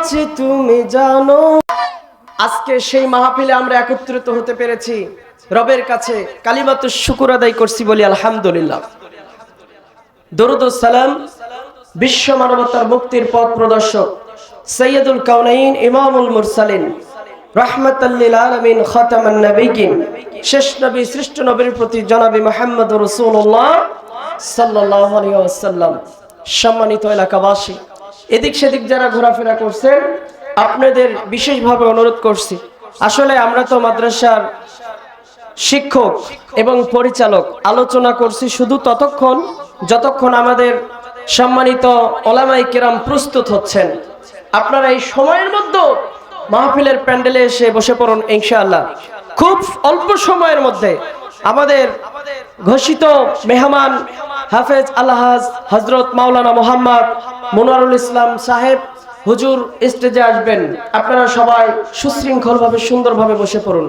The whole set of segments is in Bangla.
আছে তুমি জানো। আজকে সেই মাহফিলে আমরা একত্রিত হতে পেরেছি, রবের কাছে কালিমাতুশ শুকর আদায় করছি, বলি আলহামদুলিল্লাহ। দরুদ ও সালাম বিশ্ব মানবতার মুক্তির পথ প্রদর্শক সৈয়দুল কাউনাইন ইমামুল মুরসালিন রাহমাতাল লিল আলামিন খাতামান নবিয়্যিন শেষ নবী শ্রেষ্ঠ নবীর প্রতি জনাবে মুহাম্মদুর রাসূলুল্লাহ সাল্লাল্লাহু আলাইহি ওয়াসাল্লাম। সম্মানিত এলাকাবাসী, এদিক সেদিক যারা ঘোরাফেরা করছেন, আপনাদের বিশেষভাবে অনুরোধ করছি, আসলে আমরা তো মাদ্রাসার শিক্ষক এবং পরিচালক, আলোচনা করছি শুধু ততক্ষণ যতক্ষণ আমাদের সম্মানিত ওলামায়ে কেরাম প্রস্তুত হচ্ছেন। আপনারা এই সময়ের মধ্যে মাহফিলের প্যান্ডেলে এসে বসে পড়ুন ইনশাআল্লাহ। খুব অল্প সময়ের মধ্যে আমাদের ঘোষিত মেহমান হাফেজ আলহাজ হযরত মাওলানা মোহাম্মদ মুনারুল ইসলাম সাহেব হুজুর স্টেজে আসবেন। আপনারা সবাই সুশৃঙ্খলভাবে সুন্দরভাবে বসে পড়ুন।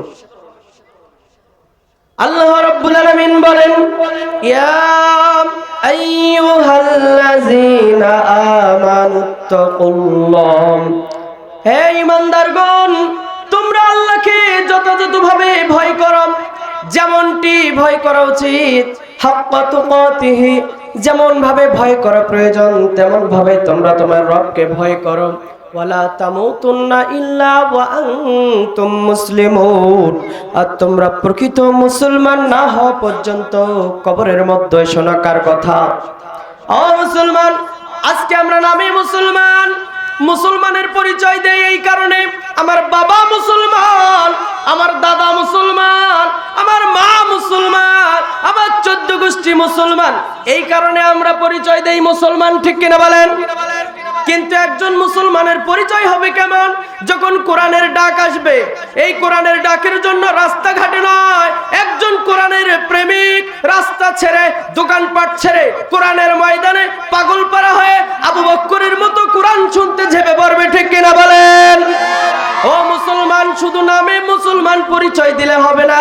আল্লাহ রাব্বুল আলামিন বলেন, ইয়া আইয়ুহাল্লাযীনা আমানুত্তাকুল্লাহ, হে ঈমানদারগণ, তোমরা আল্লাহকে যথাযথভাবে ভয় করো, যেমনটি ভয় করা উচিত। হাক্কা তুকাতিহি, যেমন ভাবে ভয় করা প্রয়োজন তেমন ভাবে তোমরা তোমার রবকে ভয় করো। ওয়ালা তামুতুন্না ইল্লা ওয়া আনতুম মুসলিমুন, আর তোমরা প্রকৃত মুসলমান না হওয়া পর্যন্ত কবরের মধ্যে শোনা কার কথা? ও মুসলমান, আজকে আমরা নামে মুসলমান, মুসলমানের পরিচয় দেই এই কারণে আমার বাবা মুসলমান, আমার দাদা মুসলমান, আমার মা মুসলমান, আমার 14 গোষ্ঠী মুসলমান, এই কারণে আমরা পরিচয় দেই মুসলমান, ঠিক কিনা বলেন? কিন্তু একজন মুসলমানের পরিচয় হবে কেমন? যখন কোরআনের ডাক আসবে, এই কোরআনের ডাকের জন্য রাস্তাঘাটে নয়, একজন কোরআনের প্রেমিক রাস্তা ছেড়ে দোকানপাট ছেড়ে কোরআনের ময়দানে পাগলপাড়া হয়ে আবু বকরের মতো কোরআন শুনতে ঝেঁপে পড়বে, ঠিক কিনা বলেন? ও মুসলমান, শুধু নামে মুসলমান পরিচয় দিলে হবে না।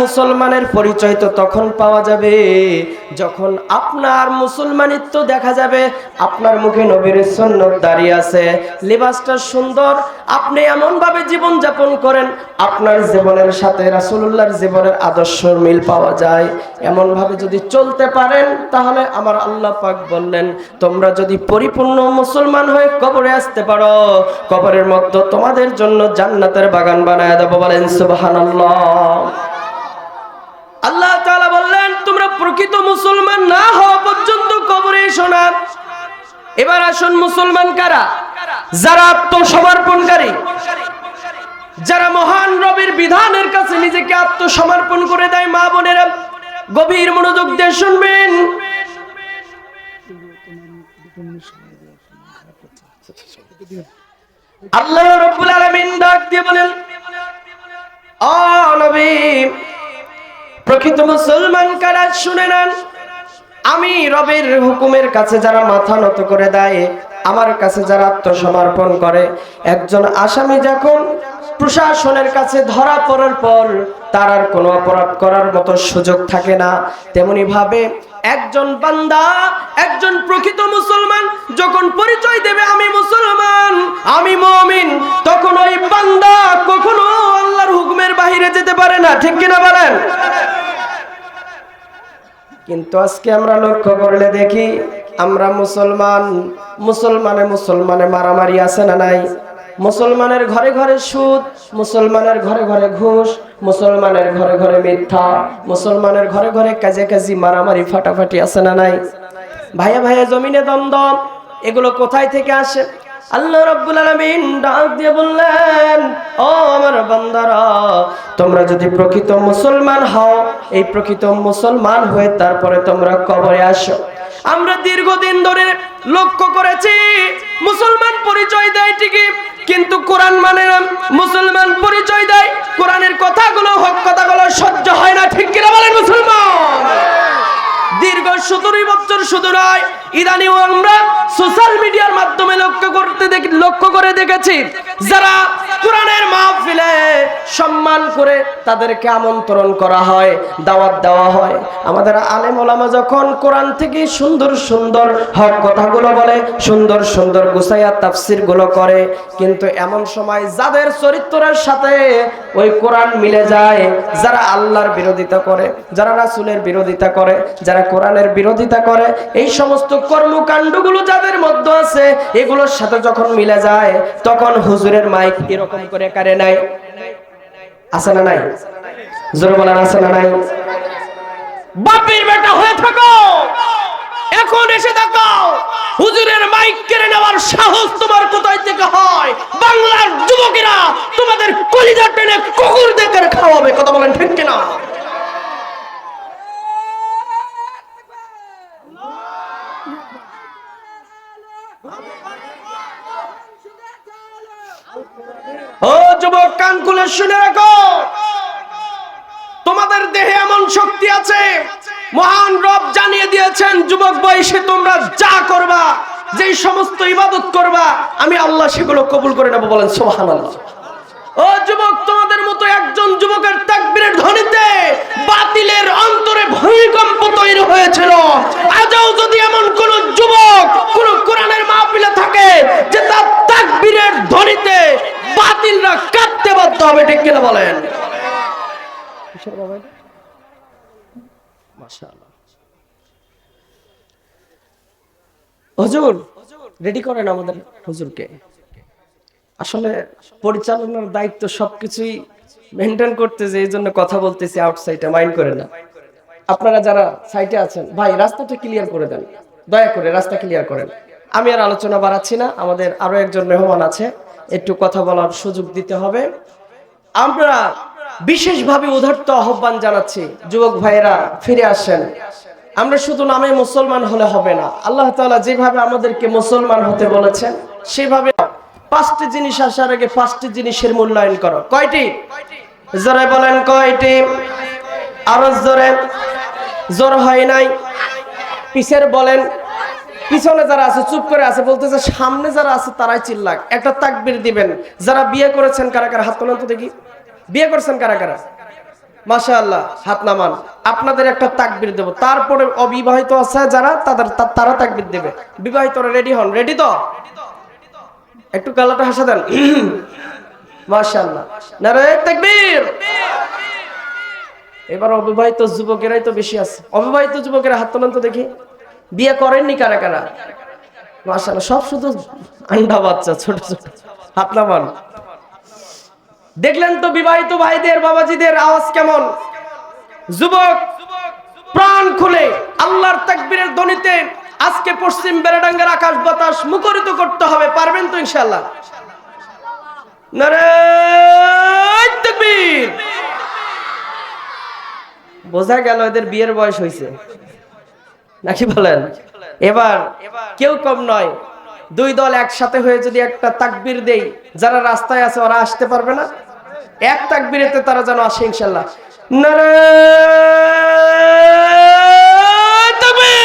মুসলমানের পরিচয় তো তখন পাওয়া যাবে যখন আপনার মুসলমানিত্ব দেখা যাবে, আপনার মুখে নবীর সুন্নাত দাঁড়িয়ে আছে, লিবাসটা সুন্দর, আপনি এমন ভাবে জীবন যাপন করেন আপনার জীবনের সাথে রাসূলুল্লাহর জীবনের আদর্শের মিল পাওয়া যায়। এমন ভাবে যদি চলতে পারেন, তাহলে আমার আল্লাহ পাক বললেন, তোমরা যদি পরিপূর্ণ মুসলমান হয়ে কবরে আসতে পারো, কবরের মধ্যে তোমাদের জন্য জান্নাতের বাগান বানায় দেব। বলেন সুবহানাল্লাহ। আল্লাহ তাআলা বললেন, তোমরা প্রকৃত মুসলমান না হওয়া পর্যন্ত কবরে এসো না। এবার আসুন, মুসলমান কারা? যারা আত্মসমর্পণকারী, যারা মহান রবের বিধানের কাছে নিজেকে আত্মসমর্পণ করে দেয়। মা বোনেরা, গভীর মনোযোগ দিয়ে শুনবেন। আল্লাহ রাব্বুল আলামিন ডাক দিয়ে বলেন, ও নবী, প্রকৃত মুসলমান কারা শুনে নেন। আমি রবের হুকুমের কাছে যারা মাথা নত করে দেয়, আমার কাছে যারা আত্মসমর্পণ করে। একজন আসামি যখন প্রশাসনের কাছে ধরা পড়ার পর তার আর কোনো অপরাধ করার মতো সুযোগ থাকে না, তেমনি ভাবে একজন বান্দা, একজন প্রকৃত মুসলমান যখন পরিচয় দেবে আমি মুসলমান, আমি মুমিন, তখন ওই বান্দা কখনো আল্লাহর হুকুমের বাইরে যেতে পারে না, ঠিক কিনা বলেন? কিন্তু আজকে আমরা লক্ষ্য করলে দেখি, আমরা মুসলমান, মুসলমানে মারামারি আছে না নাই? মুসলমানের ঘরে ঘরে সুদ, মুসলমানের ঘরে ঘরে ঘুষ, মুসলমানের ঘরে ঘরে মিথ্যা, মুসলমানের ঘরে ঘরে কাজে মারামারি ফাটাফাটি আছে না নাই? ভাইয়া ভাইয়া জমিনে দ্বন্দ্ব, এগুলো কোথায় থেকে আসে? আল্লাহ রাব্বুল আলামিন ডাক দিয়ে বললেন, ও আমার বান্দারা, তোমরা যদি প্রকৃত মুসলমান হও, এই প্রকৃত মুসলমান হয়ে তারপরে তোমরা কবরে আসো। আমরা দীর্ঘদিন ধরে লক্ষ্য করেছি, মুসলমান পরিচয় দেয় ঠিকই, কিন্তু কোরআন মানে না। মুসলমান পরিচয় দেয়, কোরআনের কথাগুলো, হক কথাগুলো সহ্য হয় না, ঠিক কিনা বলেন মুসলমান? দীর্ঘ 17 বছর শুধু নয়, ইদানিং আমরা সোশ্যাল মিডিয়ার মাধ্যমে লক্ষ্য করে দেখেছি, দেখেছি যারা কোরআনের মাহফিলে সম্মান করে তাদেরকে আমন্ত্রণ করা হয়, দাওয়াত দেওয়া হয়। আমাদের আলেম ওলামা যখন কোরআন থেকে সুন্দর সুন্দর হক কথাগুলো বলে, সুন্দর সুন্দর গুছাইয়া তাফসির গুলো করে, কিন্তু এমন সময় যাদের চরিত্রের সাথে ওই কোরআন মিলে যায়, যারা আল্লাহর বিরোধিতা করে, যারা রাসূলের বিরোধিতা করে, যারা কোরআনের বিরোধিতা করে, এই সমস্ত কর্মকাণ্ডগুলো যাদের মধ্যে আছে, এগুলোর সাথে যখন মিলে যায়, তখন হুজুরের মাইক এরকম করে কারে নাই, আছে না নাই? জোরে বলেন, আছে না নাই? বাপের বেটা হয়ে থাকো, এখন এসে দেখো হুজুরের মাইক কেড়ে নেওয়ার সাহস তোমার কোথায় থেকে হয়? বাংলার যুবকেরা তোমাদের কলিজা টেনে কুকুর দেখে খাওয়াবে, কথা বলেন ঠিক কিনা? ও যুবক, কান খুলে শুনে রাখো, তোমাদের দেহে এমন শক্তি আছে, মহান রব জানিয়ে দিয়েছেন যুবক বয়সে তোমরা যা করবা, যেই সমস্ত ইবাদত করবা, আমি আল্লাহ সেগুলো কবুল করে নেব। বলেন সুবহানাল্লাহ। ও যুবক, তোমাদের মতো একজন যুবকের তাকবীরের ধ্বনিতে বাতিলের অন্তরে ভূমিকম্প তৈরি হয়েছিল। আজও যদি এমন কোন যুবক কোন কোরআনের মাহফিলে থাকে যে তার তাকবীরের ধ্বনিতে বাতিলরা কাঁদতে বাধ্য হবে, ঠিক কিনা বলেন? মাশাআল্লাহ। হুজুর রেডি করেন আমাদের হুজুরকে। আসলে পরিচালনার দায়িত্ব সবকিছুই মেনটেন করতে, যে এই জন্য কথা বলতেছি আউটসাইডে, মাইন্ড করে না। আপনারা যারা সাইটে আছেন, ভাই রাস্তাটা ক্লিয়ার করে দেন, দয়া করে রাস্তা ক্লিয়ার করেন। আমি আর আলোচনা বাড়াচ্ছি না, আমাদের আরো একজন মেহমান আছে, একটু কথা বলার সুযোগ দিতে হবে। আমরা বিশেষভাবে উদারত আহ্বান জানাচ্ছি, যুবক ভাইয়েরা ফিরে আসেন। আমরা শুধু নামে মুসলমান হলে হবে না, আল্লাহ তাআলা যেভাবে আমাদেরকে মুসলমান হতে বলেছেন সেভাবে 5টি জিনিস আসার আগে 5টি জিনিসের মূল্যায়ন করো। কয়টি? জোরে বলেন কয়টি? আরো জোরে। জোর হয় নাই, পিছের বলেন। পিছনে যারা আছে চুপ করে আছে, বলতেছে সামনে যারা আছে তারাই চিল্লাক। একটা তাকবীর দিবেন। যারা বিয়ে করেছেন কারা কারা হাত তোলেন তো দেখি। বিয়ে করেছেন কারা কারা? মাশাআল্লাহ, হাত নামান। আপনাদের একটা তাকবীর দেব, তারপরে অবিবাহিত আছে যারা তারা তাকবীর দেবে। বিবাহিতরা রেডি হন। রেডি তো? একটু গলাটা হাসা দেন। মাশাআল্লাহ, নারায়ে তাকবীর। এবার অবিবাহিত যুবকেরাই তো বেশি আছে। অবিবাহিত যুবকেরা হাত তোলেন তো দেখি। বিয়ে করেননি কারা কারা? মাশাআল্লাহ, সব শুধু আন্ডা বাচ্চা, ছোট ছোট। হাত নামান। দেখলেন তো বিবাহিত ভাইদের, বাবাজিদের আওয়াজ কেমন? যুবক প্রাণ খুলে আল্লাহর তাকবীরের ধ্বনিতে আজকে পশ্চিম বেড়াডাঙ্গার আকাশ বাতাস মুখরিত করতে হবে। পারবেন তো ইনশাআল্লাহ? নারায়ে তাকবীর। বোঝা গেল এদের বিয়ের বয়স হয়েছে নাকি বলেন? এবার কেউ কম নয়, 2 দল একসাথে হয়ে যদি একটা তাকবীর দেই, যারা রাস্তায় আছে ওরা আসতে পারবে না? এক তাকবীরেতে তারা যেন আসে ইনশাআল্লাহ। নারায়ে তাকবীর।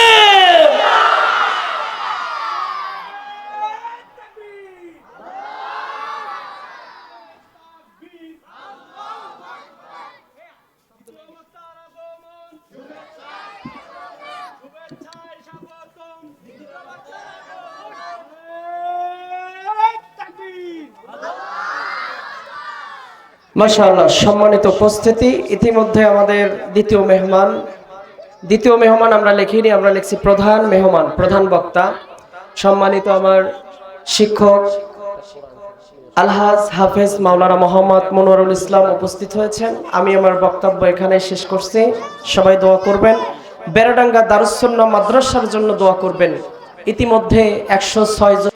মাশাআল্লাহ, সম্মানিত উপস্থিতি। ইতিমধ্যে আমাদের দ্বিতীয় মেহমান আমরা লিখিনি, আমরা লিখছি প্রধান মেহমান, প্রধান বক্তা। সম্মানিত আমার শিক্ষক আলহাজ হাফেজ মাওলানা মোহাম্মদ মনোয়ারুল ইসলাম উপস্থিত হয়েছেন। আমি আমার বক্তব্য এখানে শেষ করছি। সবাই দোয়া করবেন, বেড়াডাঙ্গা দারুস সুন্নাহ মাদ্রাসার জন্য দোয়া করবেন। ইতিমধ্যে 106 জন